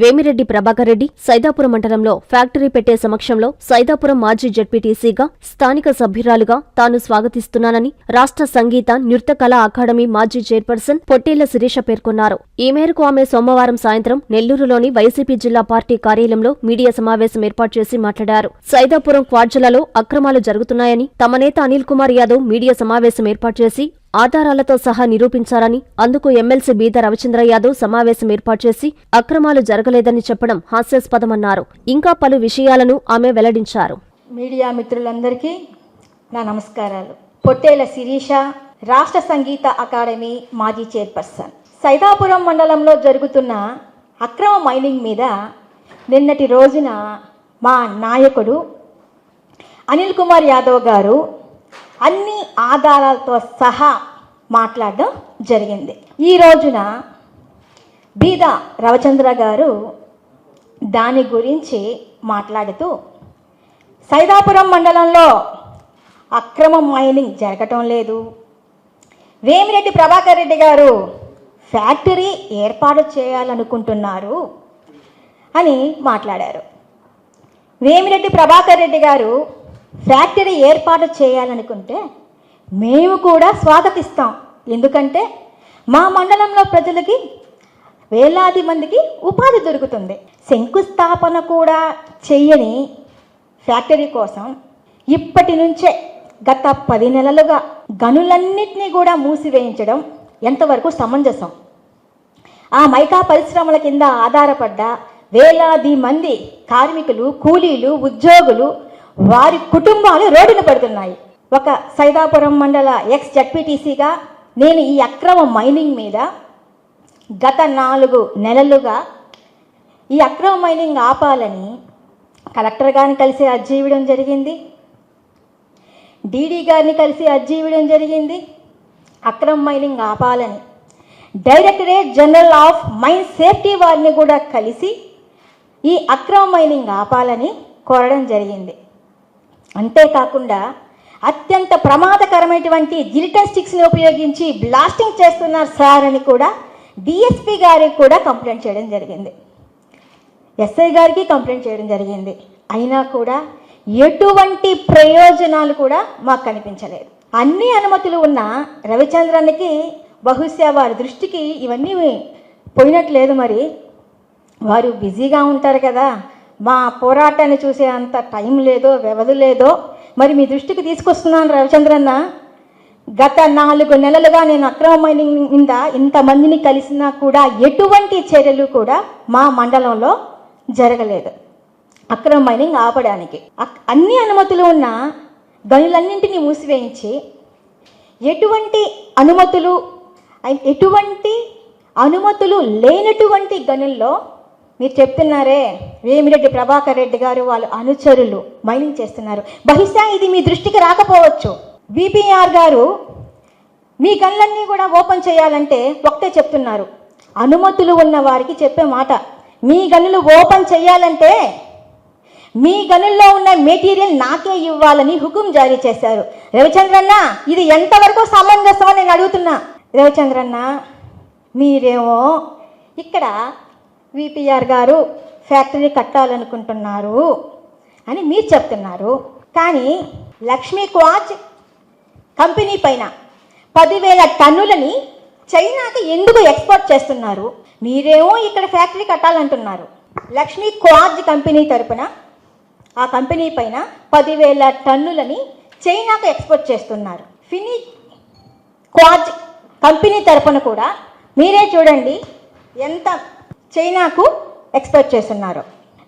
వేమిరెడ్డి ప్రభాకర్ రెడ్డి సైదాపురం మండలంలో ఫ్యాక్టరీ పెట్టే సమక్షంలో సైదాపురం మాజీ జడ్పీటీసీగా, స్థానిక సభ్యురాలుగా తాను స్వాగతిస్తున్నానని రాష్ట్ర సంగీత నృత్య కళా అకాడమీ మాజీ చైర్పర్సన్ పొట్టేళ్ల శిరీష పేర్కొన్నారు. ఈ మేరకు ఆమె సోమవారం సాయంత్రం నెల్లూరులోని వైసీపీ జిల్లా పార్టీ కార్యాలయంలో మీడియా సమావేశం ఏర్పాటు చేసి మాట్లాడారు. సైదాపురం క్వార్జలలో అక్రమాలు జరుగుతున్నాయని తమ నేత అనిల్ కుమార్ యాదవ్ మీడియా సమావేశం ఏర్పాటు చేసి ఆధారాలతో సహా నిరూపించారని, అందుకు ఎమ్మెల్సీ బీద రవిచంద్ర యాదవ్ సమావేశం ఏర్పాటు చేసి అక్రమాలు జరగలేదని చెప్పడం హాస్యాస్పదమన్నారు. ఇంకా పలు విషయాలను ఆమె వెల్లడించారు. మీడియా మిత్రులందరికీ నా నమస్కారాలు. పొట్టేళ్ల శిరీష, రాష్ట్ర సంగీత అకాడమీ మాజీ చైర్పర్సన్. సైదాపురం మండలంలో జరుగుతున్న అక్రమ మైనింగ్ మీద నిన్నటి రోజున మా నాయకుడు అనిల్ కుమార్ యాదవ్ గారు అన్ని ఆధారాలతో సహా మాట్లాడడం జరిగింది. ఈ రోజున బీద రవిచంద్ర గారు దాని గురించి మాట్లాడుతూ సైదాపురం మండలంలో అక్రమ మైనింగ్ జరగటం లేదు, వేమిరెడ్డి ప్రభాకర్ రెడ్డి గారు ఫ్యాక్టరీ ఏర్పాటు చేయాలనుకుంటున్నారు అని మాట్లాడారు. వేమిరెడ్డి ప్రభాకర్ రెడ్డి గారు ఫ్యాక్టరీ ఏర్పాటు చేయాలనుకుంటే మేము కూడా స్వాగతిస్తాం. ఎందుకంటే మా మండలంలో ప్రజలకి వేలాది మందికి ఉపాధి దొరుకుతుంది. శంకుస్థాపన కూడా చెయ్యని ఫ్యాక్టరీ కోసం ఇప్పటి నుంచే గత 10 నెలలుగా గనులన్నింటినీ కూడా మూసివేయించడం ఎంతవరకు సమంజసం? ఆ మైకా పరిశ్రమల కింద ఆధారపడ్డ వేలాది మంది కార్మికులు, కూలీలు, ఉద్యోగులు, వారి కుటుంబాలు రోడ్డున పడుతున్నాయి. ఒక సైదాపురం మండల ఎక్స్ జడ్పీటీసీగా నేను ఈ అక్రమ మైనింగ్ మీద గత 4 నెలలుగా ఈ అక్రమ మైనింగ్ ఆపాలని కలెక్టర్ గారిని కలిసి అర్జీ ఇవ్వడం జరిగింది, డీడీ గారిని కలిసి అర్జీ ఇవ్వడం జరిగింది. అక్రమ మైనింగ్ ఆపాలని directorate general of mine safety వారిని కూడా కలిసి ఈ అక్రమ మైనింగ్ ఆపాలని కోరడం జరిగింది. అంతేకాకుండా అత్యంత ప్రమాదకరమైనటువంటి జిలిటన్ స్టిక్స్ని ఉపయోగించి బ్లాస్టింగ్ చేస్తున్నారు సార్ అని కూడా డిఎస్పీ గారికి కూడా కంప్లైంట్ చేయడం జరిగింది, ఎస్ఐ గారికి కంప్లైంట్ చేయడం జరిగింది. అయినా కూడా ఎటువంటి ప్రయోజనాలు కూడా మాకు కనిపించలేదు. అన్ని అనుమతులు ఉన్న రవిచంద్రన్కి బహుశా వారి దృష్టికి ఇవన్నీ పోయినట్లేదు. మరి వారు బిజీగా ఉంటారు కదా, మా పోరాటాన్ని చూసే అంత టైం లేదో వ్యవధి లేదో మరి మీ దృష్టికి తీసుకొస్తున్నాను రవిచంద్రన్న. గత 4 నెలలుగా నేను అక్రమ మైనింగ్ మీద ఇంతమందిని కలిసినా కూడా ఎటువంటి చర్యలు కూడా మా మండలంలో జరగలేదు అక్రమ మైనింగ్ ఆపడానికి. అన్ని అనుమతులు ఉన్న గనులన్నింటినీ మూసివేయించి ఎటువంటి అనుమతులు లేనటువంటి గనుల్లో మీరు చెప్తున్నారే వేమిరెడ్డి ప్రభాకర్ రెడ్డి గారు వాళ్ళ అనుచరులు మైనింగ్ చేస్తున్నారు. బహుశా ఇది మీ దృష్టికి రాకపోవచ్చు. బీపీఆర్ గారు మీ గనులన్నీ కూడా ఓపెన్ చేయాలంటే ఒకటే చెప్తున్నారు. అనుమతులు ఉన్న వారికి చెప్పే మాట, మీ గనులు ఓపెన్ చేయాలంటే మీ గనుల్లో ఉన్న మెటీరియల్ నాకే ఇవ్వాలని హుకుం జారీ చేశారు. రవిచంద్రన్న, ఇది ఎంతవరకు సమంజసం అని నేను అడుగుతున్నా. రవిచంద్రన్న, మీరేమో ఇక్కడ విపిఆర్ గారు ఫ్యాక్టరీ కట్టాలనుకుంటున్నారు అని మీరు చెప్తున్నారు, కానీ లక్ష్మీ క్వార్జ్ కంపెనీ పైన 10,000 టన్నులని చైనాకి ఎందుకు ఎక్స్పోర్ట్ చేస్తున్నారు? మీరేమో ఇక్కడ ఫ్యాక్టరీ కట్టాలంటున్నారు. లక్ష్మీ క్వార్జ్ కంపెనీ తరపున ఆ కంపెనీ పైన 10,000 టన్నులని చైనాకు ఎక్స్పోర్ట్ చేస్తున్నారు. ఫిని క్వార్జ్ కంపెనీ తరపున కూడా మీరే చూడండి ఎంత చైనాకు ఎక్స్పోర్ట్ చేస్తున్నారు.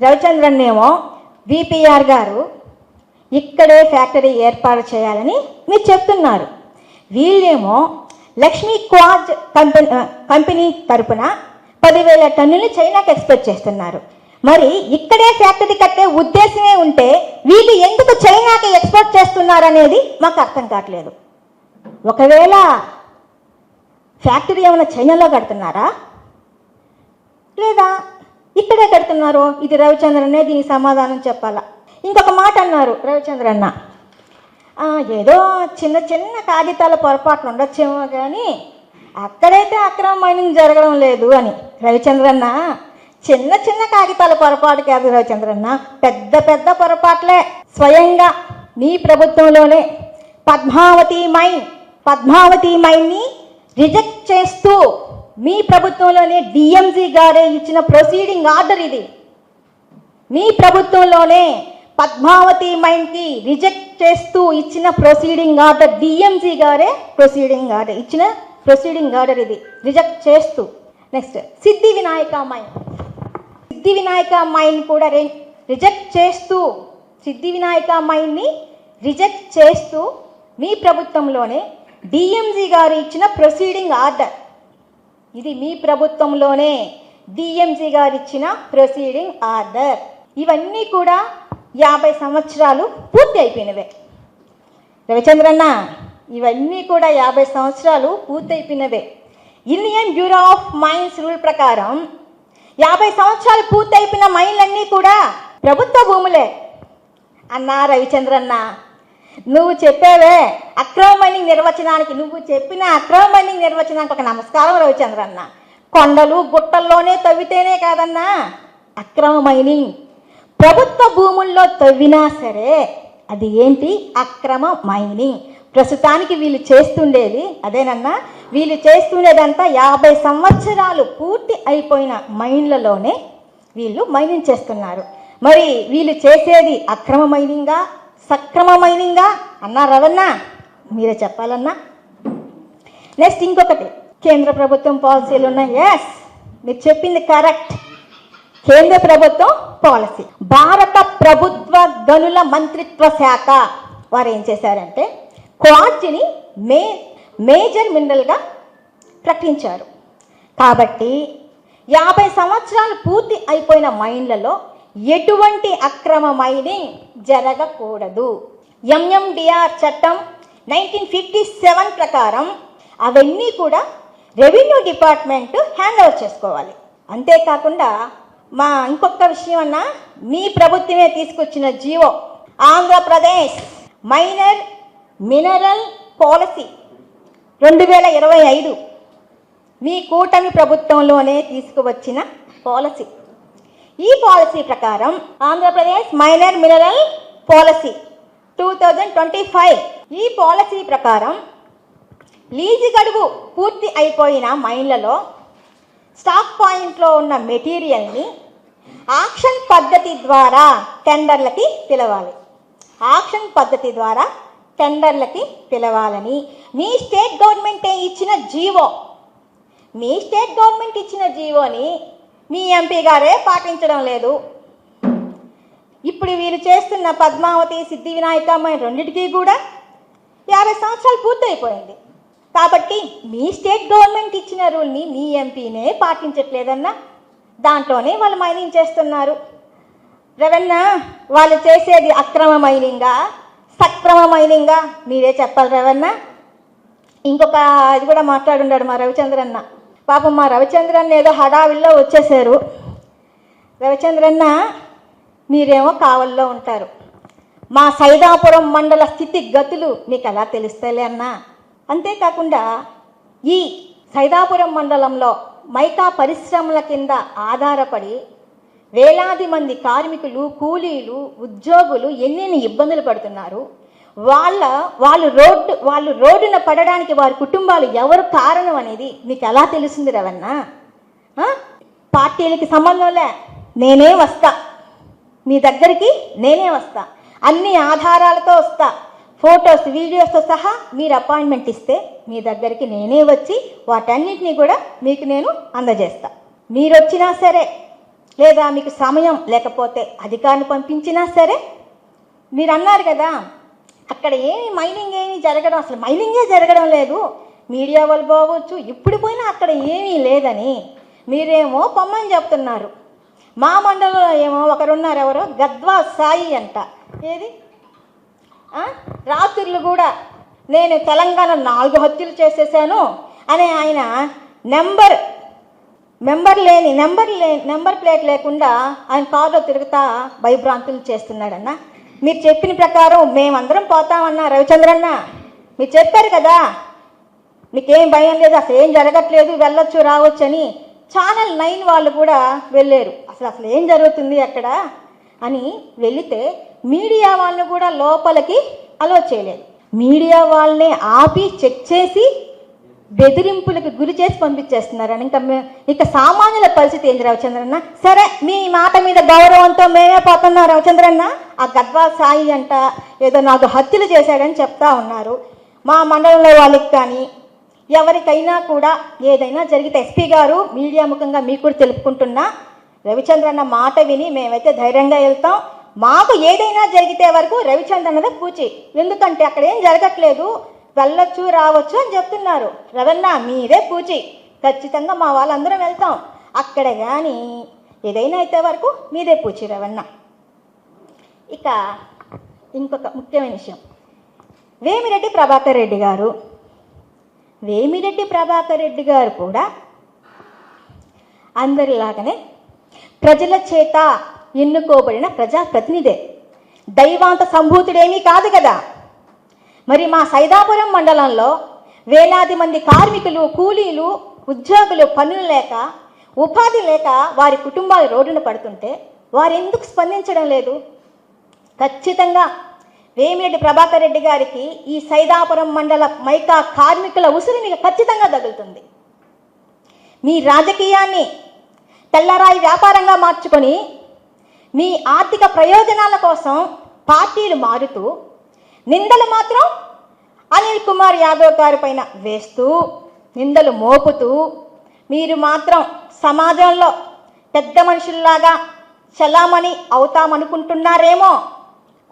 రవిచంద్రన్ ఏమో విపిఆర్ గారు ఇక్కడే ఫ్యాక్టరీ ఏర్పాటు చేయాలని మీరు చెప్తున్నారు. వీళ్ళేమో లక్ష్మీ క్వార్జ్ కంపెనీ తరపున 10,000 టన్నులు చైనాకు ఎక్స్పోర్ట్ చేస్తున్నారు. మరి ఇక్కడే ఫ్యాక్టరీ కట్టే ఉద్దేశమే ఉంటే వీళ్ళు ఎందుకు చైనాకి ఎక్స్పోర్ట్ చేస్తున్నారు అనేది మాకు అర్థం కావట్లేదు. ఒకవేళ ఫ్యాక్టరీ ఏమైనా చైనాలో కడుతున్నారా లేదా ఇక్కడే కడుతున్నారో ఇది రవిచంద్రనే దీనికి సమాధానం చెప్పాలా. ఇంకొక మాట అన్నారు రవిచంద్రన్న, ఏదో చిన్న చిన్న కాగితాల పొరపాట్లు ఉండొచ్చేమో కానీ అక్కడైతే అక్రమ మైనింగ్ జరగడం లేదు అని. రవిచంద్రన్న, చిన్న చిన్న కాగితాల పొరపాటు కాదు రవిచంద్రన్న, పెద్ద పెద్ద పొరపాట్లే. స్వయంగా మీ ప్రభుత్వంలోనే పద్మావతి మైన్ని రిజెక్ట్ చేస్తూ మీ ప్రభుత్వంలోనే డిఎంజీ గారే ఇచ్చిన ప్రొసీడింగ్ ఆర్డర్ ఇది. మీ ప్రభుత్వంలోనే పద్మావతి మైన్కి రిజెక్ట్ చేస్తూ ఇచ్చిన ప్రొసీడింగ్ ఆర్డర్, డిఎంజీ గారే ఇచ్చిన ప్రొసీడింగ్ ఆర్డర్ ఇది, రిజెక్ట్ చేస్తూ. నెక్స్ట్ సిద్ధి వినాయక మైన్ కూడా రిజెక్ట్ చేస్తూ, సిద్ధి వినాయక మైన్ని రిజెక్ట్ చేస్తూ మీ ప్రభుత్వంలోనే డిఎంజీ గారు ఇచ్చిన ప్రొసీడింగ్ ఆర్డర్ ఇది. మీ ప్రభుత్వంలోనే డిఎంజీ గారు ఇచ్చిన ప్రొసీడింగ్ ఆర్డర్. ఇవన్నీ కూడా 50 సంవత్సరాలు పూర్తి అయిపోయినవే రవిచంద్రన్న, ఇవన్నీ కూడా 50 సంవత్సరాలు పూర్తయిపోయినవే. Indian Bureau of Mines rule ప్రకారం 50 సంవత్సరాలు పూర్తయిపోయిన మైన్లన్నీ కూడా ప్రభుత్వ భూములే అన్నా రవిచంద్రన్న. నువ్వు చెప్పావే అక్రమ మైనింగ్ నిర్వచనానికి, నువ్వు చెప్పిన అక్రమ మైనింగ్ నిర్వచనానికి ఒక నమస్కారం రవిచంద్రన్న. కొండలు గుట్టల్లోనే తవ్వితేనే కాదన్నా అక్రమ మైనింగ్. ప్రభుత్వ భూముల్లో తవ్వినా సరే అది ఏంటి? అక్రమ మైనింగ్. ప్రస్తుతానికి వీళ్ళు చేస్తుండేది అదేనన్నా, వీళ్ళు చేస్తుండేదంతా 50 సంవత్సరాలు పూర్తి అయిపోయిన మైన్లలోనే వీళ్ళు మైనింగ్ చేస్తున్నారు. మరి వీళ్ళు చేసేది అక్రమ మైనింగా సక్రమ మైనింగా అన్నా రవణ? మీరే చెప్పాలన్నా. నెక్స్ట్ ఇంకొకటి, కేంద్ర ప్రభుత్వం పాలసీలు ఉన్నాయి. ఎస్, మీరు చెప్పింది కరెక్ట్. కేంద్ర ప్రభుత్వం పాలసీ, భారత ప్రభుత్వ గనుల మంత్రిత్వ శాఖ వారు ఏం చేశారంటే క్వార్ట్జ్ని మేజర్ మినరల్గా ప్రకటించారు. కాబట్టి 50 సంవత్సరాలు పూర్తి అయిపోయిన మైన్లలో ఎటువంటి అక్రమ మైనింగ్ జరగకూడదు. ఎంఎండిఆర్ చట్టం 1957 ప్రకారం అవన్నీ కూడా రెవెన్యూ డిపార్ట్మెంట్ హ్యాండ్ ఓవర్ చేసుకోవాలి. అంతేకాకుండా ఇంకొక విషయం అన్నా, మీ ప్రభుత్వమే తీసుకొచ్చిన GO Andhra Pradesh minor mineral policy 2025 మీ కూటమి ప్రభుత్వంలోనే తీసుకువచ్చిన పాలసీ. ఈ పాలసీ ప్రకారం ఆంధ్రప్రదేశ్ మైనర్ మినరల్ పాలసీ 2025, ఈ పాలసీ ప్రకారం లీజు గడువు పూర్తి అయిపోయిన మైన్లలో స్టాక్ పాయింట్లో ఉన్న మెటీరియల్ని ఆక్షన్ పద్ధతి ద్వారా టెండర్లకి పిలవాలి. ఆక్షన్ పద్ధతి ద్వారా టెండర్లకి పిలవాలని మీ స్టేట్ గవర్నమెంటే ఇచ్చిన జీవో, మీ స్టేట్ గవర్నమెంట్ ఇచ్చిన జీవోని మీ ఎంపీ గారే పాటించడం లేదు. ఇప్పుడు వీరు చేస్తున్న పద్మావతి సిద్ధి వినాయక మైన్ రెండింటికి కూడా 50 సంవత్సరాలు పూర్తయిపోయింది. కాబట్టి మీ స్టేట్ గవర్నమెంట్ ఇచ్చిన రూల్ని మీ ఎంపీనే పాటించట్లేదన్నా, దాంట్లోనే వాళ్ళు మైనింగ్ చేస్తున్నారు. రవణ, వాళ్ళు చేసేది అక్రమ మైనింగా సక్రమ మైనింగా మీరే చెప్పాలి రవణ. ఇంకొక అది కూడా మాట్లాడున్నాడు మా రవిచంద్రన్న. పాపం మా రవిచంద్రన్న ఏదో హడావిల్లో వచ్చేసారు. రవిచంద్రన్న, మీరేమో కావల్లో ఉంటారు, మా సైదాపురం మండల స్థితి గతులు మీకు ఎలా తెలుస్తాయిలే అన్నా. అంతేకాకుండా ఈ సైదాపురం మండలంలో మైకా పరిశ్రమల కింద ఆధారపడి వేలాది మంది కార్మికులు, కూలీలు, ఉద్యోగులు ఎన్నెన్ని ఇబ్బందులు పడుతున్నారు. వాళ్ళు రోడ్డున పడడానికి వారి కుటుంబాలు ఎవరు కారణం అనేది మీకు ఎలా తెలుస్తుంది రవణ? పార్టీలకి సంబంధంలే, నేనే వస్తా మీ దగ్గరికి, నేనే వస్తా, అన్ని ఆధారాలతో వస్తా, ఫొటోస్ వీడియోస్తో సహా మీరు అపాయింట్మెంట్ ఇస్తే మీ దగ్గరికి నేనే వచ్చి వాటన్నిటినీ కూడా మీకు నేను అందజేస్తా. మీరు వచ్చినా సరే, లేదా మీకు సమయం లేకపోతే అధికారిని పంపించినా సరే. మీరు అన్నారు కదా అక్కడ మైనింగ్ జరగడం, అసలు మైనింగే జరగడం లేదు, మీడియా వాళ్ళు పోవచ్చు, ఇప్పుడు పోయినా అక్కడ ఏమీ లేదని మీరేమో పొమ్మని చెప్తున్నారు. మా మండలంలో ఏమో ఒకరున్నారు, ఎవరో గద్వా సాయి అంట. ఏది రాత్రులు కూడా నేను తెలంగాణ 4 హత్యలు చేసేసాను అని ఆయన నెంబర్ ప్లేట్ లేకుండా ఆయన కారులో తిరుగుతా భయభ్రాంతులు చేస్తున్నాడన్న. మీరు చెప్పిన ప్రకారం మేమందరం పోతామన్నా రవిచంద్రన్న. మీరు చెప్పారు కదా మీకేం భయం లేదు, అసలు ఏం జరగట్లేదు, వెళ్ళొచ్చు రావచ్చు అని ఛానల్ 9 వాళ్ళు కూడా వెళ్ళారు. అసలు ఏం జరుగుతుంది అక్కడ అని వెళితే మీడియా వాళ్ళని కూడా లోపలికి అలో చేయలేదు. మీడియా వాళ్ళని ఆపి చెక్ చేసి బెదిరింపులకు గురి చేసి పంపించేస్తున్నారని. ఇక సామాన్యుల పరిస్థితి ఏంటి రవిచంద్రన్న? సరే, మీ మాట మీద గౌరవంతో మేమే పోతున్నాం రవిచంద్రన్న. ఆ గద్వాల్ సాయి అంట ఏదో నాకు హత్యలు చేశాడని చెప్తా ఉన్నారు. మా మండలంలో వాళ్ళకి కానీ ఎవరికైనా కూడా ఏదైనా జరిగితే ఎస్పీ గారు మీడియా ముఖంగా మీకు కూడా తెలుపుకుంటున్నా, రవిచంద్రన్న మాట విని మేమైతే ధైర్యంగా వెళ్తాం. మాకు ఏదైనా జరిగితే వరకు రవిచంద్రన్నదే పూచి. ఎందుకంటే అక్కడ ఏం జరగట్లేదు, వెళ్ళొచ్చు రావచ్చు అని చెప్తున్నారు. రవణ మీదే పూచి, ఖచ్చితంగా మా వాళ్ళందరం వెళ్తాం. అక్కడ కానీ ఏదైనా అయితే వరకు మీదే పూచి రవణ. ఇక ఇంకొక ముఖ్యమైన విషయం, వేమిరెడ్డి ప్రభాకర్ రెడ్డి గారు కూడా అందరిలాగానే ప్రజల చేత ఎన్నుకోబడిన ప్రజాప్రతినిధే, దైవాంత సంభూతుడేమీ కాదు కదా. మరి మా సైదాపురం మండలంలో వేలాది మంది కార్మికులు, కూలీలు, ఉద్యోగులు పనులు లేక, ఉపాధి లేక వారి కుటుంబాలు రోడ్డున పడుతుంటే వారు ఎందుకు స్పందించడం లేదు? ఖచ్చితంగా వేమిరెడ్డి ప్రభాకర్ రెడ్డి గారికి ఈ సైదాపురం మండల మైకా కార్మికుల ఉసురు మీకు ఖచ్చితంగా తగులుతుంది. మీ రాజకీయాన్ని తెల్లరాయి వ్యాపారంగా మార్చుకొని మీ ఆర్థిక ప్రయోజనాల కోసం పార్టీలు మారుతూ నిందలు మాత్రం అనిల్ కుమార్ యాదవ్ గారి పైన వేస్తూ, నిందలు మోపుతూ మీరు మాత్రం సమాజంలో పెద్ద మనుషుల్లాగా చలామణి అవుతామనుకుంటున్నారేమో.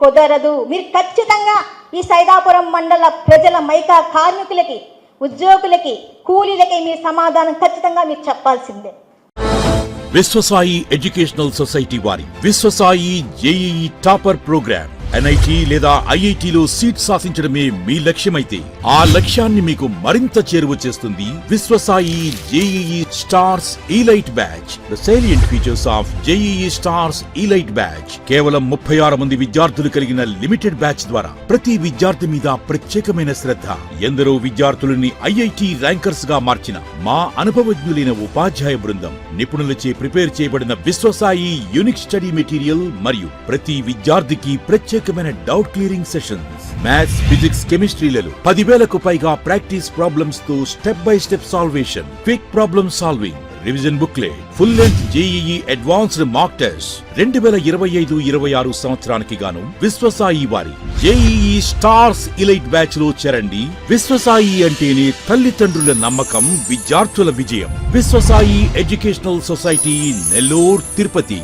కుదరదు. మీరు ఖచ్చితంగా ఈ సైదాపురం మండల ప్రజల మైకా కార్మికులకి, ఉద్యోగులకి, కూలీలకి మీ సమాధానం ఖచ్చితంగా మీరు చెప్పాల్సిందే. విశ్వసాయి ఎడ్యుకేషనల్ సొసైటీ వారి Vishwasai JEE topper programme NIT లేదా IITలో సీట్ సాధించడమే మీ లక్ష్యమైతే ఆ లక్ష్యాన్ని మీకు మరింత చేరువ చేస్తుంది Viswasai JEE stars elite batch. The salient features of JEE stars elite batch. కేవలం 36 మంది విద్యార్థులు కలిగిన లిమిటెడ్ బ్యాచ్ ద్వారా ప్రతి విద్యార్థి మీద ప్రత్యేకమైన శ్రద్ధ, ఎందరో విద్యార్థులని IIT ర్యాంకర్స్ గా మార్చిన మా అనుభవజ్ఞులైన ఉపాధ్యాయ బృందం, నిపుణులచే ప్రిపేర్ చేయబడిన విశ్వసాయి యూనిక్ స్టడీ మెటీరియల్ మరియు ప్రతి విద్యార్థికి ప్రత్యేకమైన doubt clearing sessions, maths, physics, కెమిస్ట్రీలలో 10,000కు పైగా ప్రాక్టీస్ ప్రాబ్లమ్స్ తో step by step solution, quick problem solving, revision booklet, full length JEE advanced mock test. 2025-26 సంవత్సరానికి గాను విశ్వసాయి వారి జేఈఈ స్టార్స్ ఇలైట్ బ్యాచ్ లో చేరండి. విశ్వసాయి అంటేనే తల్లిదండ్రుల నమ్మకం, విద్యార్థుల విజయం. Viswasai educational society, Nellore, Tirupati.